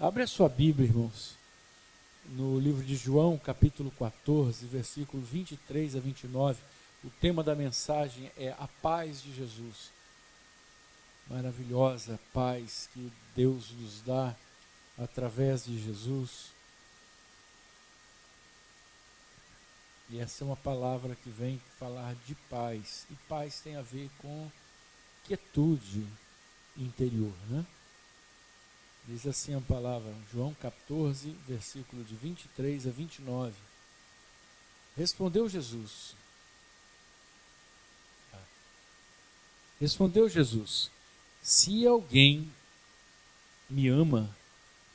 Abre a sua Bíblia, irmãos, no livro de João, capítulo 14, versículo 23 a 29. O tema da mensagem é a paz de Jesus. Maravilhosa paz que Deus nos dá através de Jesus. E essa é uma palavra que vem falar de paz. E paz tem a ver com quietude interior, né? Diz assim a palavra, João 14, versículo de 23 a 29. Respondeu Jesus, se alguém me ama,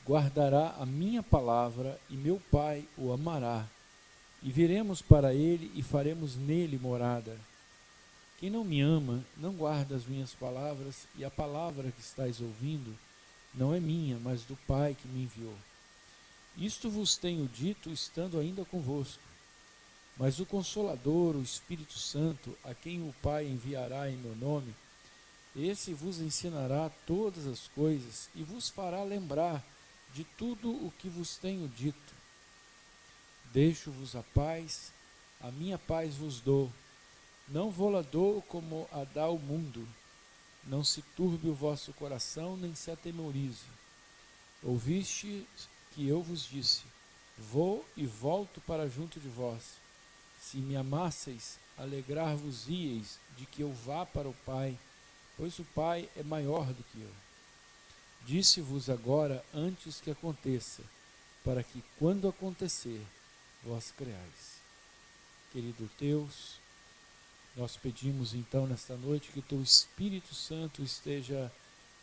guardará a minha palavra e meu Pai o amará. E viremos para ele e faremos nele morada. Quem não me ama, não guarda as minhas palavras, e a palavra que estáis ouvindo não é minha, mas do Pai que me enviou. Isto vos tenho dito, estando ainda convosco. Mas o Consolador, o Espírito Santo, a quem o Pai enviará em meu nome, esse vos ensinará todas as coisas e vos fará lembrar de tudo o que vos tenho dito. Deixo-vos a paz, a minha paz vos dou. Não vou-la dou como a dá o mundo. Não se turbe o vosso coração, nem se atemorize. Ouviste que eu vos disse, vou e volto para junto de vós. Se me amasseis, alegrar-vos-íeis de que eu vá para o Pai, pois o Pai é maior do que eu. Disse-vos agora antes que aconteça, para que quando acontecer, vós creais. Querido Deus, nós pedimos então nesta noite que o Teu Espírito Santo esteja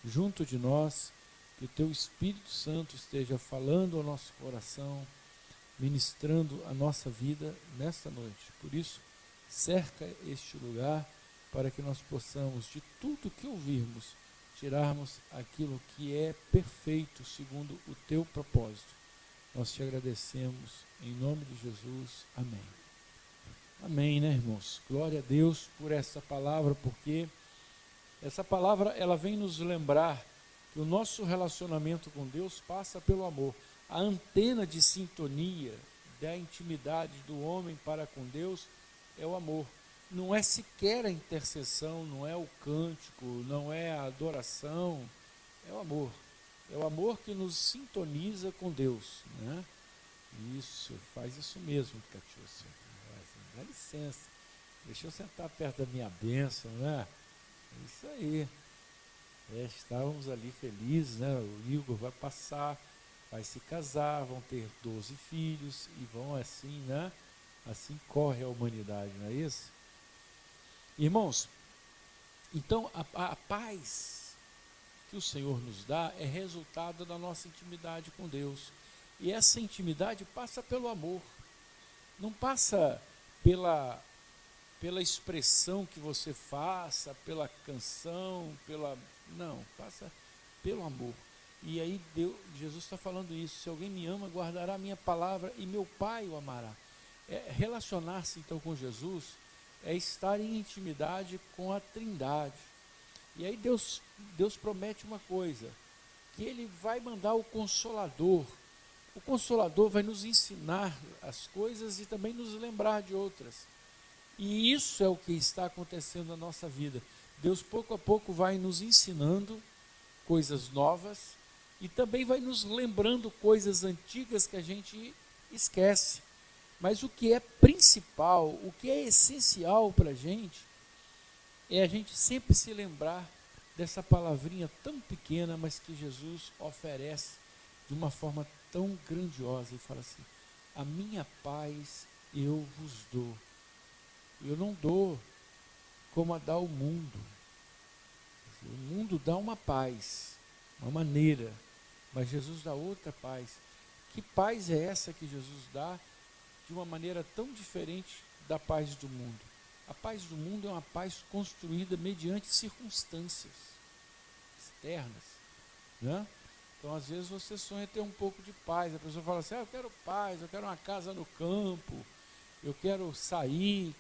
junto de nós, que o Teu Espírito Santo esteja falando ao nosso coração, ministrando a nossa vida nesta noite. Por isso, cerca este lugar para que nós possamos, de tudo que ouvirmos, tirarmos aquilo que é perfeito segundo o Teu propósito. Nós te agradecemos em nome de Jesus. Amém. Amém, né, irmãos? Glória a Deus por essa palavra, porque essa palavra ela vem nos lembrar que o nosso relacionamento com Deus passa pelo amor. A antena de sintonia da intimidade do homem para com Deus é o amor. Não é sequer a intercessão, não é o cântico, não é a adoração, é o amor. É o amor que nos sintoniza com Deus, né? Isso, faz isso mesmo, Catiúcia. Dá licença, deixa eu sentar perto da minha bênção, né? É isso aí. Estávamos ali felizes, né? O Igor vai passar, vai se casar, vão ter 12 filhos e vão assim, né? Assim corre a humanidade, não é isso? Irmãos, então a paz que o Senhor nos dá é resultado da nossa intimidade com Deus. E essa intimidade passa pelo amor, não passa pela expressão que você faça, pela canção, não, passa pelo amor. E aí Jesus está falando isso, se alguém me ama, guardará a minha palavra e meu Pai o amará. Relacionar-se então com Jesus é estar em intimidade com a Trindade. E aí Deus promete uma coisa, que Ele vai mandar o Consolador. O Consolador vai nos ensinar as coisas e também nos lembrar de outras. E isso é o que está acontecendo na nossa vida. Deus pouco a pouco vai nos ensinando coisas novas e também vai nos lembrando coisas antigas que a gente esquece. Mas o que é principal, o que é essencial para a gente gente sempre se lembrar dessa palavrinha tão pequena, mas que Jesus oferece de uma forma tão grandiosa e fala assim, a minha paz eu vos dou. Eu não dou como a dá o mundo. O mundo dá uma paz, uma maneira, mas Jesus dá outra paz. Que paz é essa que Jesus dá de uma maneira tão diferente da paz do mundo? A paz do mundo é uma paz construída mediante circunstâncias externas, né? Então, às vezes, você sonha ter um pouco de paz. A pessoa fala assim, eu quero paz, eu quero uma casa no campo, eu quero sair,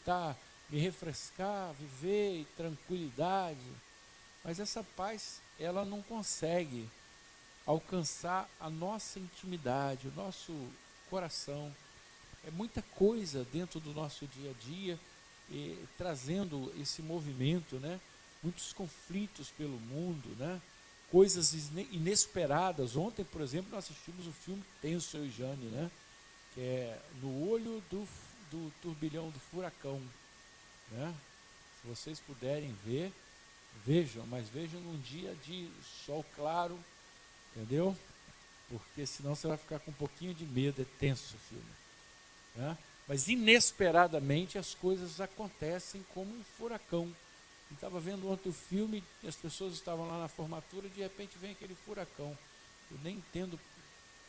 me refrescar, viver em tranquilidade. Mas essa paz, ela não consegue alcançar a nossa intimidade, o nosso coração. É muita coisa dentro do nosso dia a dia, trazendo esse movimento, né? Muitos conflitos pelo mundo, né? Coisas inesperadas. Ontem, por exemplo, nós assistimos o filme Tem o Seu Jane, né? Que é No Olho do Turbilhão do Furacão, né? Se vocês puderem ver, vejam, mas vejam num dia de sol claro, entendeu? Porque senão você vai ficar com um pouquinho de medo, é tenso o filme, né? Mas inesperadamente as coisas acontecem como um furacão. Eu estava vendo ontem o filme, as pessoas estavam lá na formatura, de repente vem aquele furacão. Eu nem entendo,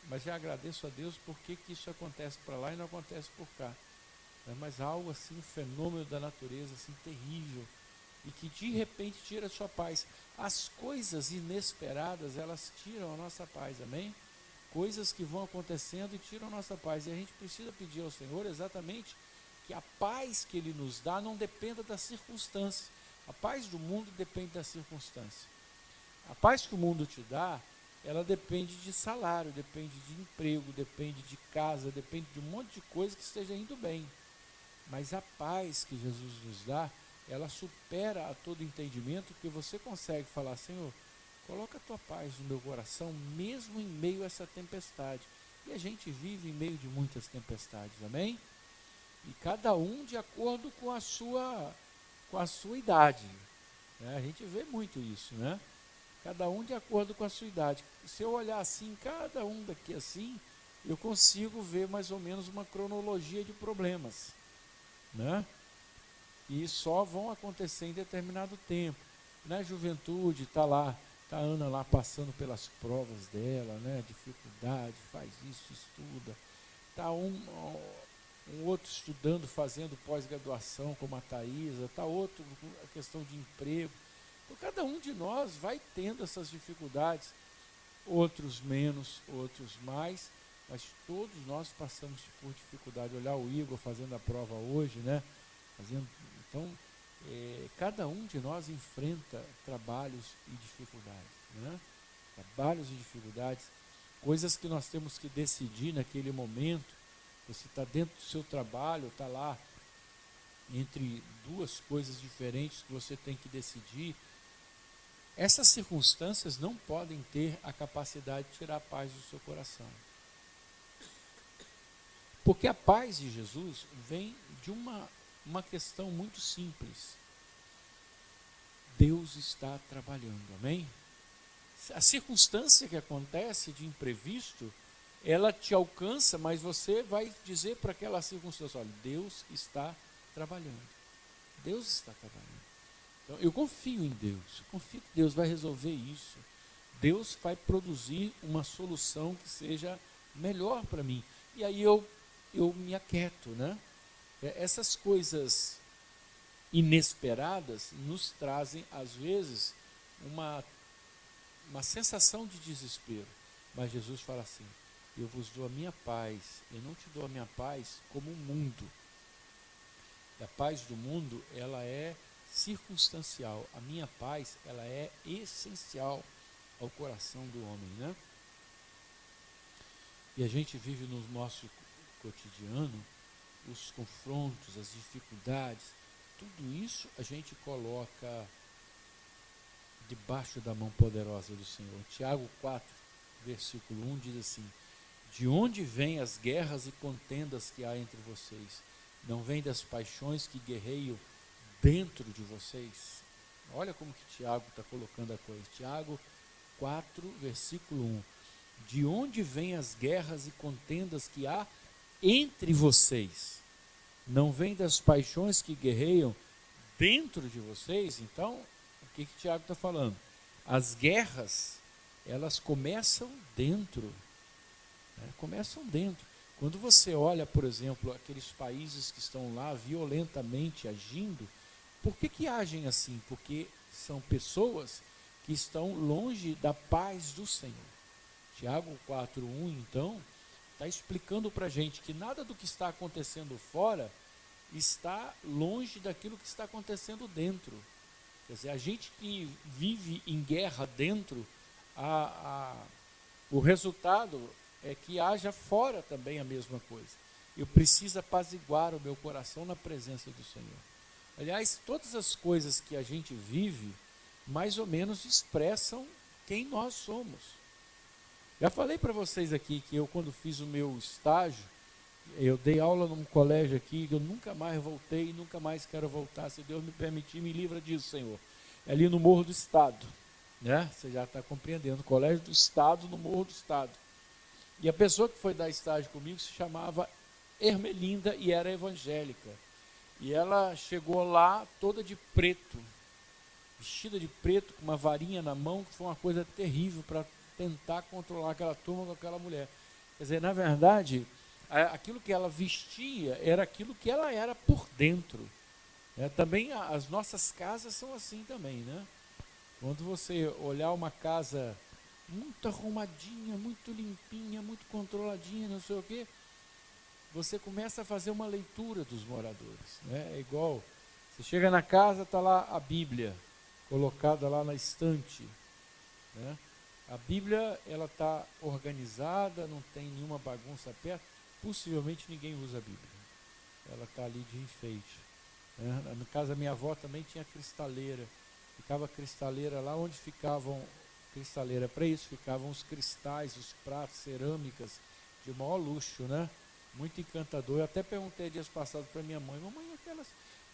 mas já agradeço a Deus porque que isso acontece para lá e não acontece por cá. Mas algo assim, um fenômeno da natureza assim terrível, e que de repente tira a sua paz. As coisas inesperadas, elas tiram a nossa paz, amém? Coisas que vão acontecendo e tiram a nossa paz, e a gente precisa pedir ao Senhor exatamente que a paz que Ele nos dá não dependa das circunstâncias. A paz do mundo depende da circunstância. A paz que o mundo te dá, ela depende de salário, depende de emprego, depende de casa, depende de um monte de coisa que esteja indo bem. Mas a paz que Jesus nos dá, ela supera a todo entendimento, porque você consegue falar: Senhor, coloca a tua paz no meu coração, mesmo em meio a essa tempestade. E a gente vive em meio de muitas tempestades, amém? E cada um de acordo com a sua idade, né? A gente vê muito isso, né? Cada um de acordo com a sua idade. Se eu olhar assim, cada um daqui assim, eu consigo ver mais ou menos uma cronologia de problemas, né? E só vão acontecer em determinado tempo. Na juventude, está lá, está a Ana lá passando pelas provas dela, né? Dificuldade, faz isso, estuda. Está um outro estudando, fazendo pós-graduação, como a Thaisa, está outro a questão de emprego. Então, cada um de nós vai tendo essas dificuldades, outros menos, outros mais, mas todos nós passamos por dificuldade. Olhar o Igor fazendo a prova hoje, né? Então, cada um de nós enfrenta trabalhos e dificuldades, né? Trabalhos e dificuldades, coisas que nós temos que decidir naquele momento. Você está dentro do seu trabalho, está lá entre duas coisas diferentes que você tem que decidir. Essas circunstâncias não podem ter a capacidade de tirar a paz do seu coração. Porque a paz de Jesus vem de uma questão muito simples. Deus está trabalhando, amém? A circunstância que acontece de imprevisto, ela te alcança, mas você vai dizer para aquela circunstância: olha, Deus está trabalhando. Deus está trabalhando. Então, eu confio em Deus, confio que Deus vai resolver isso. Deus vai produzir uma solução que seja melhor para mim. E aí eu me aquieto, né? Essas coisas inesperadas nos trazem, às vezes, uma sensação de desespero. Mas Jesus fala assim: eu vos dou a minha paz, eu não te dou a minha paz como o mundo. A paz do mundo, ela é circunstancial. A minha paz, ela é essencial ao coração do homem, né? E a gente vive no nosso cotidiano os confrontos, as dificuldades, tudo isso a gente coloca debaixo da mão poderosa do Senhor. Tiago 4, versículo 1 diz assim: de onde vêm as guerras e contendas que há entre vocês? Não vem das paixões que guerreiam dentro de vocês? Olha como que Tiago está colocando a coisa. Tiago 4, versículo 1. De onde vêm as guerras e contendas que há entre vocês? Não vem das paixões que guerreiam dentro de vocês? Então, o que Tiago está falando? As guerras, elas começam dentro. Né? Começam dentro. Quando você olha, por exemplo, aqueles países que estão lá violentamente agindo, por que agem assim? Porque são pessoas que estão longe da paz do Senhor. Tiago 4:1, então, está explicando para a gente que nada do que está acontecendo fora está longe daquilo que está acontecendo dentro. Quer dizer, a gente que vive em guerra dentro, O resultado é que haja fora também a mesma coisa. Eu preciso apaziguar o meu coração na presença do Senhor. Aliás, todas as coisas que a gente vive, mais ou menos expressam quem nós somos. Já falei para vocês aqui que eu, quando fiz o meu estágio, eu dei aula num colégio aqui, que eu nunca mais voltei e nunca mais quero voltar. Se Deus me permitir, me livra disso, Senhor. É ali no Morro do Estado, né? Você já está compreendendo, Colégio do Estado, no Morro do Estado. E a pessoa que foi dar estágio comigo se chamava Ermelinda e era evangélica. E ela chegou lá toda de preto, vestida de preto, com uma varinha na mão, que foi uma coisa terrível para tentar controlar aquela turma com aquela mulher. Quer dizer, na verdade, aquilo que ela vestia era aquilo que ela era por dentro. Também as nossas casas são assim também, né? Quando você olhar uma casa muito arrumadinha, muito limpinha, muito controladinha, não sei o quê, você começa a fazer uma leitura dos moradores, né? É igual, você chega na casa, está lá a Bíblia, colocada lá na estante, né? A Bíblia, ela está organizada, não tem nenhuma bagunça perto, possivelmente ninguém usa a Bíblia, ela está ali de enfeite, né? Na casa da minha avó também tinha cristaleira, ficava cristaleira lá onde ficavam, cristaleira para isso, ficavam os cristais, os pratos, cerâmicas, de maior luxo, né? Muito encantador. Eu até perguntei dias passados para minha mãe, mamãe,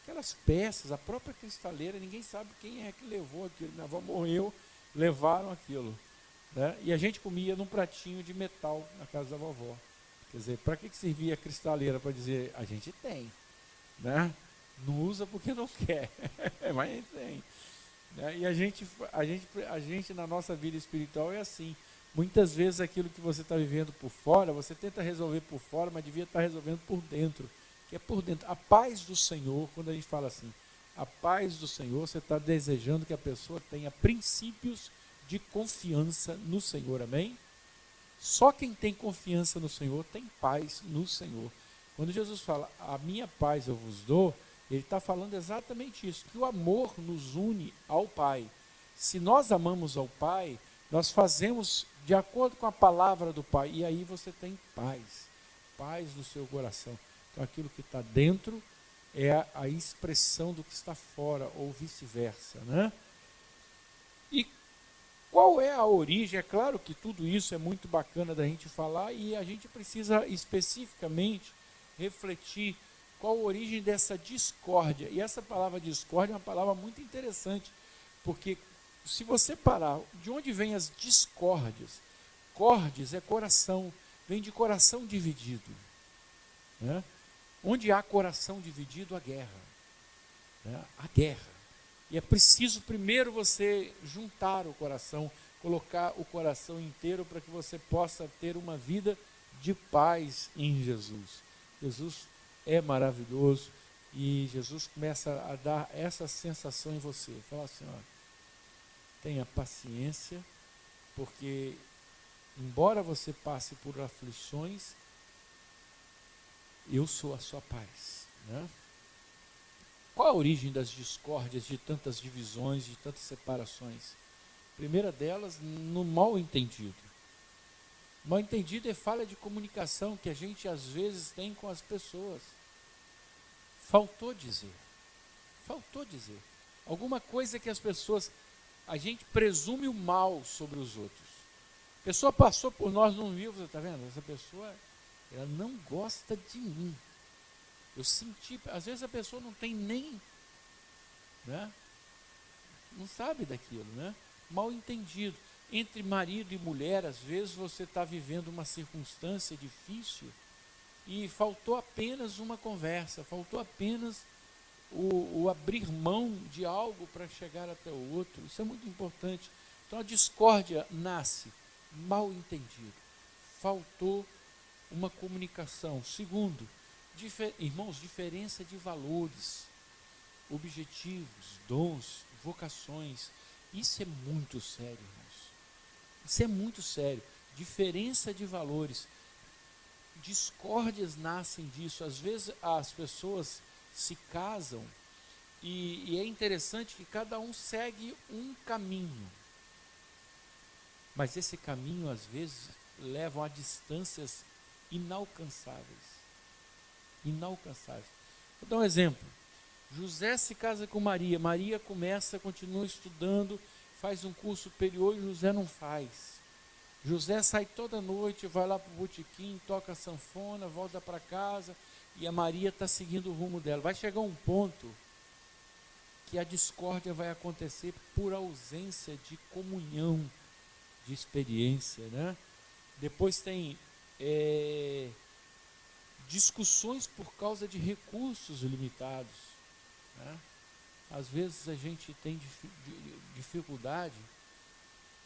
aquelas peças, a própria cristaleira, ninguém sabe quem é que levou aquilo. Minha avó morreu, levaram aquilo, né? E a gente comia num pratinho de metal na casa da vovó. Quer dizer, para que servia a cristaleira? Para dizer, a gente tem, né? Não usa porque não quer, mas a gente tem. E a gente na nossa vida espiritual é assim. Muitas vezes aquilo que você está vivendo por fora, você tenta resolver por fora, mas devia estar resolvendo por dentro, que é por dentro. A paz do Senhor, quando a gente fala assim, a paz do Senhor, você está desejando que a pessoa tenha princípios de confiança no Senhor, amém? Só quem tem confiança no Senhor tem paz no Senhor. Quando Jesus fala, a minha paz eu vos dou, ele está falando exatamente isso, que o amor nos une ao Pai. Se nós amamos ao Pai, nós fazemos de acordo com a palavra do Pai, e aí você tem paz, paz no seu coração. Então aquilo que está dentro é a expressão do que está fora, ou vice-versa, né? E qual é a origem? É claro que tudo isso é muito bacana da gente falar, e a gente precisa especificamente refletir qual a origem dessa discórdia. E essa palavra discórdia é uma palavra muito interessante, porque se você parar, de onde vêm as discórdias? Cordes é coração, vem de coração dividido, né? Onde há coração dividido, há guerra, né? Há guerra. E é preciso primeiro você juntar o coração, colocar o coração inteiro para que você possa ter uma vida de paz em Jesus. Jesus é maravilhoso e Jesus começa a dar essa sensação em você. Fala assim, ó, tenha paciência, porque embora você passe por aflições, eu sou a sua paz, né? Qual a origem das discórdias, de tantas divisões, de tantas separações? A primeira delas, no mal entendido. Mal entendido é falha de comunicação que a gente às vezes tem com as pessoas. Faltou dizer. Alguma coisa que as pessoas, a gente presume o mal sobre os outros. A pessoa passou por nós, não viu, você está vendo? Essa pessoa, ela não gosta de mim. Eu senti, às vezes a pessoa não tem nem, né? Não sabe daquilo, né? Mal entendido. Entre marido e mulher, às vezes você está vivendo uma circunstância difícil e faltou apenas uma conversa, faltou apenas o abrir mão de algo para chegar até o outro. Isso é muito importante. Então a discórdia nasce mal entendido. Faltou uma comunicação. Segundo, irmãos, diferença de valores, objetivos, dons, vocações. Isso é muito sério, irmãos. Isso é muito sério. Diferença de valores. Discórdias nascem disso. Às vezes as pessoas se casam e é interessante que cada um segue um caminho. Mas esse caminho, às vezes, leva a distâncias inalcançáveis. Inalcançáveis. Vou dar um exemplo. José se casa com Maria. Maria continua estudando, faz um curso superior e José não faz. José sai toda noite, vai lá para o botequim, toca sanfona, volta para casa e a Maria está seguindo o rumo dela. Vai chegar um ponto que a discórdia vai acontecer por ausência de comunhão, de experiência, né? Depois tem discussões por causa de recursos limitados, né? Às vezes a gente tem dificuldade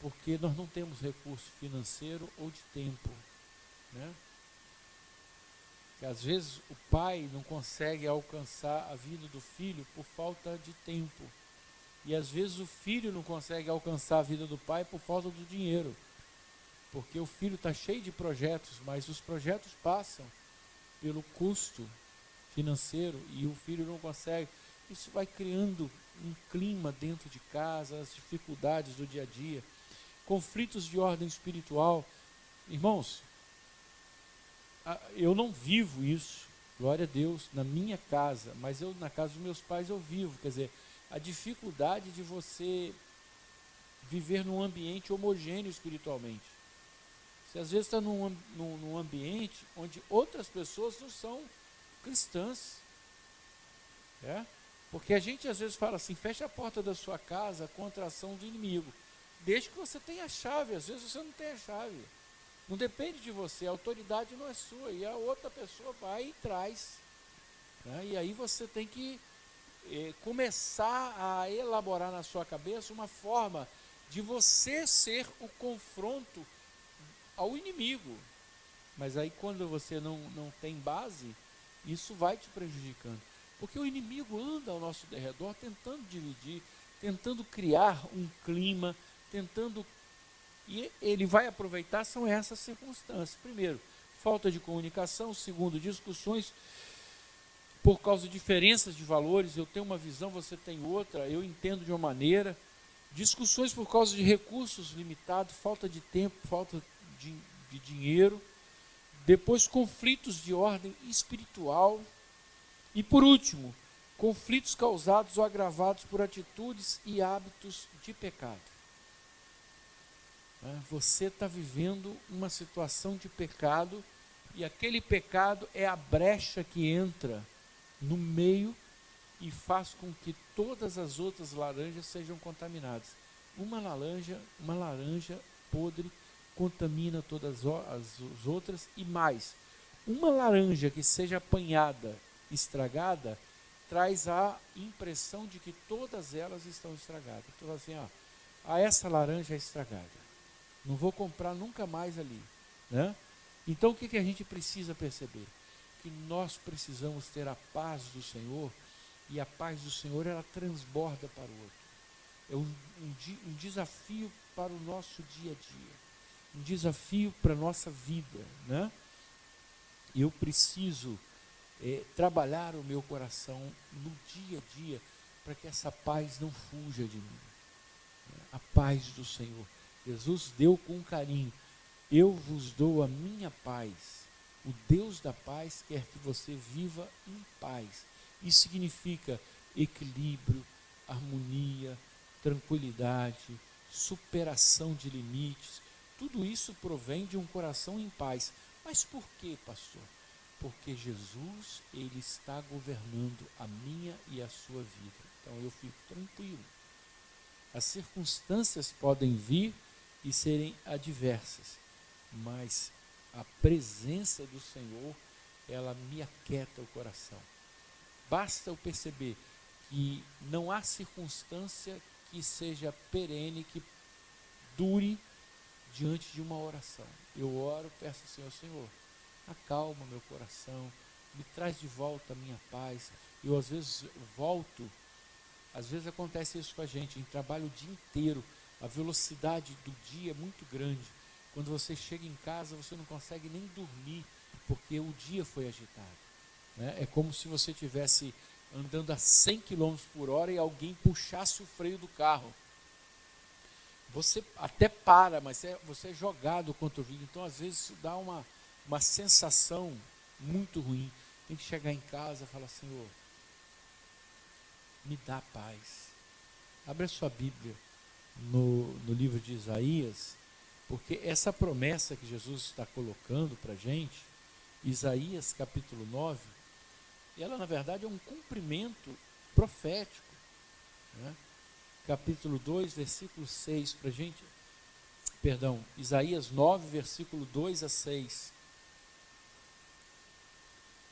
porque nós não temos recurso financeiro ou de tempo, né? Que às vezes o pai não consegue alcançar a vida do filho por falta de tempo, e às vezes o filho não consegue alcançar a vida do pai por falta do dinheiro, porque o filho está cheio de projetos, mas os projetos passam pelo custo financeiro e o filho não consegue. Isso vai criando um clima dentro de casa, as dificuldades do dia a dia, conflitos de ordem espiritual. Irmãos, eu não vivo isso, glória a Deus, na minha casa, mas na casa dos meus pais eu vivo. Quer dizer, a dificuldade de você viver num ambiente homogêneo espiritualmente. Você às vezes está num ambiente onde outras pessoas não são cristãs. Porque a gente às vezes fala assim, fecha a porta da sua casa contra a ação do inimigo. Desde que você tenha a chave, às vezes você não tem a chave. Não depende de você, a autoridade não é sua, e a outra pessoa vai e traz. E aí você tem que começar a elaborar na sua cabeça uma forma de você ser o confronto ao inimigo. Mas aí quando você não tem base, isso vai te prejudicando. Porque o inimigo anda ao nosso derredor tentando dividir, tentando criar um clima, e ele vai aproveitar, são essas circunstâncias. Primeiro, falta de comunicação. Segundo, discussões por causa de diferenças de valores. Eu tenho uma visão, você tem outra, eu entendo de uma maneira. Discussões por causa de recursos limitados, falta de tempo, falta de dinheiro. Depois, conflitos de ordem espiritual. E por último, conflitos causados ou agravados por atitudes e hábitos de pecado. Você está vivendo uma situação de pecado e aquele pecado é a brecha que entra no meio e faz com que todas as outras laranjas sejam contaminadas. Uma laranja podre contamina todas as outras, e mais, uma laranja que seja apanhada, estragada, traz a impressão de que todas elas estão estragadas. Então assim, essa laranja é estragada, não vou comprar nunca mais ali, né? Então o que a gente precisa perceber? Que nós precisamos ter a paz do Senhor, e a paz do Senhor ela transborda para o outro. É um desafio para o nosso dia a dia, um desafio para a nossa vida, né? Eu preciso trabalhar o meu coração no dia a dia para que essa paz não fuja de mim. A paz do Senhor. Jesus deu com carinho: eu vos dou a minha paz. O Deus da paz quer que você viva em paz. Isso significa equilíbrio, harmonia, tranquilidade, superação de limites. Tudo isso provém de um coração em paz. Mas por quê, pastor? Porque Jesus, ele está governando a minha e a sua vida. Então eu fico tranquilo. As circunstâncias podem vir e serem adversas, mas a presença do Senhor, ela me aquieta o coração. Basta eu perceber que não há circunstância que seja perene, que dure diante de uma oração. Eu oro, peço ao Senhor: Senhor, acalma meu coração, me traz de volta a minha paz. Eu às vezes volto, às vezes acontece isso com a gente, em trabalho o dia inteiro, a velocidade do dia é muito grande. Quando você chega em casa, você não consegue nem dormir, porque o dia foi agitado. É como se você estivesse andando a 100 km por hora e alguém puxasse o freio do carro. você até para, mas você é jogado contra o vento. Então, às vezes, isso dá uma sensação muito ruim. Tem que chegar em casa e falar: Senhor, me dá paz. Abre a sua Bíblia no livro de Isaías, porque essa promessa que Jesus está colocando para a gente, Isaías capítulo 9, ela na verdade é um cumprimento profético, né? Capítulo 2, versículo 6, para a gente, perdão, Isaías 9, versículo 2 a 6.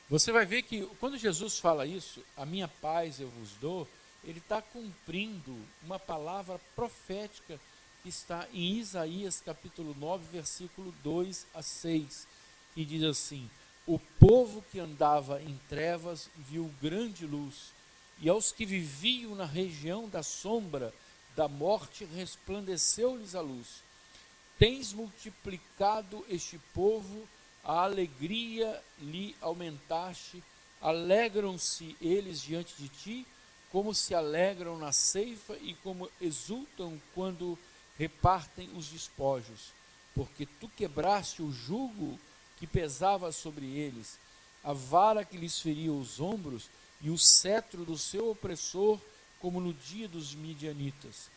Você vai ver que quando Jesus fala isso, a minha paz eu vos dou, ele está cumprindo uma palavra profética que está em Isaías capítulo 9, versículo 2 a 6, que diz assim: o povo que andava em trevas viu grande luz, e aos que viviam na região da sombra da morte resplandeceu-lhes a luz. Tens multiplicado este povo, a alegria lhe aumentaste, alegram-se eles diante de ti, como se alegram na ceifa e como exultam quando repartem os despojos, porque tu quebraste o jugo que pesava sobre eles, a vara que lhes feria os ombros e o cetro do seu opressor, como no dia dos midianitas.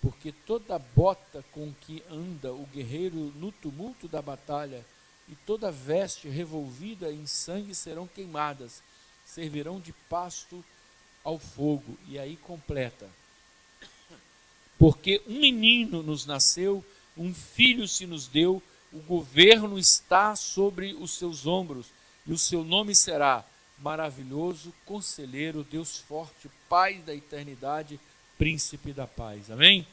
Porque toda bota com que anda o guerreiro no tumulto da batalha e toda veste revolvida em sangue serão queimadas, servirão de pasto ao fogo. E aí completa: porque um menino nos nasceu, um filho se nos deu, o governo está sobre os seus ombros, e o seu nome será Maravilhoso, Conselheiro, Deus Forte, Pai da Eternidade, Príncipe da Paz. Amém?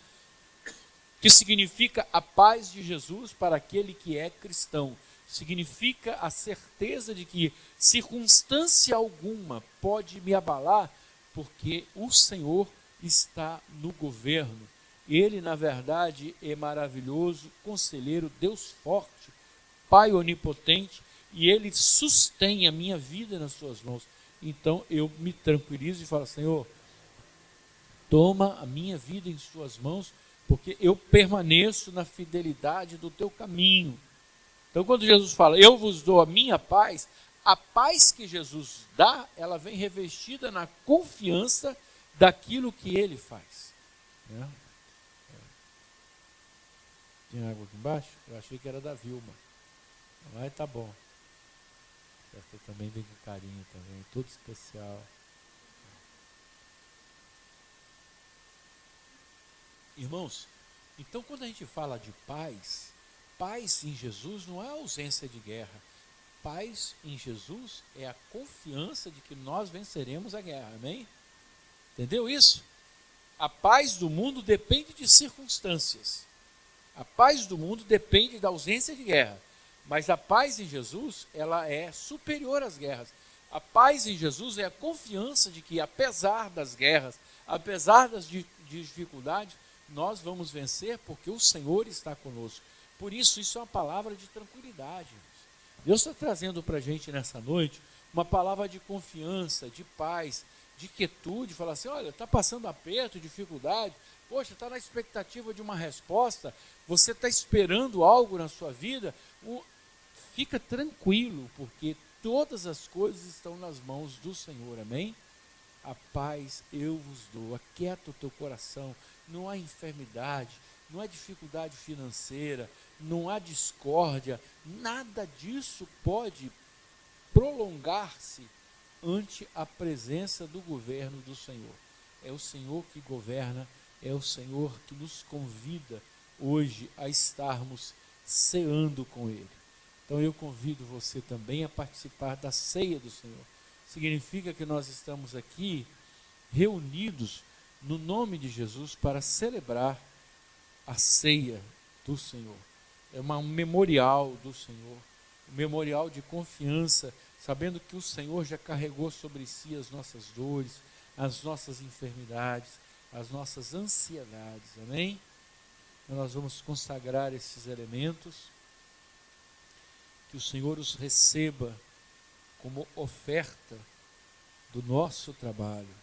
Que significa a paz de Jesus para aquele que é cristão. Significa a certeza de que circunstância alguma pode me abalar, porque o Senhor está no governo. Ele, na verdade, é maravilhoso, conselheiro, Deus forte, Pai onipotente, e Ele sustém a minha vida nas suas mãos. Então eu me tranquilizo e falo: Senhor, toma a minha vida em suas mãos, porque eu permaneço na fidelidade do teu caminho. Então, quando Jesus fala, eu vos dou a minha paz, a paz que Jesus dá, ela vem revestida na confiança daquilo que ele faz. Né? Tem água aqui embaixo? Eu achei que era da Vilma. Mas tá bom. Essa também vem com carinho também, tudo especial. Irmãos, então quando a gente fala de paz, paz em Jesus não é ausência de guerra. Paz em Jesus é a confiança de que nós venceremos a guerra, amém? Entendeu isso? A paz do mundo depende de circunstâncias. A paz do mundo depende da ausência de guerra. Mas a paz em Jesus, ela é superior às guerras. A paz em Jesus é a confiança de que, apesar das guerras, apesar das dificuldades, nós vamos vencer porque o Senhor está conosco. Por isso, isso é uma palavra de tranquilidade. Deus está trazendo para a gente nessa noite uma palavra de confiança, de paz, de quietude. Falar assim: olha, está passando aperto, dificuldade, poxa, está na expectativa de uma resposta, você está esperando algo na sua vida, fica tranquilo, porque todas as coisas estão nas mãos do Senhor, amém? A paz eu vos dou, aquieta o teu coração, não há enfermidade, não há dificuldade financeira, não há discórdia, nada disso pode prolongar-se ante a presença do governo do Senhor. É o Senhor que governa, é o Senhor que nos convida hoje a estarmos ceando com Ele. Então eu convido você também a participar da ceia do Senhor. Significa que nós estamos aqui reunidos no nome de Jesus para celebrar a ceia do Senhor. É um memorial do Senhor, um memorial de confiança, sabendo que o Senhor já carregou sobre si as nossas dores, as nossas enfermidades, as nossas ansiedades, amém? Então nós vamos consagrar esses elementos, que o Senhor os receba como oferta do nosso trabalho.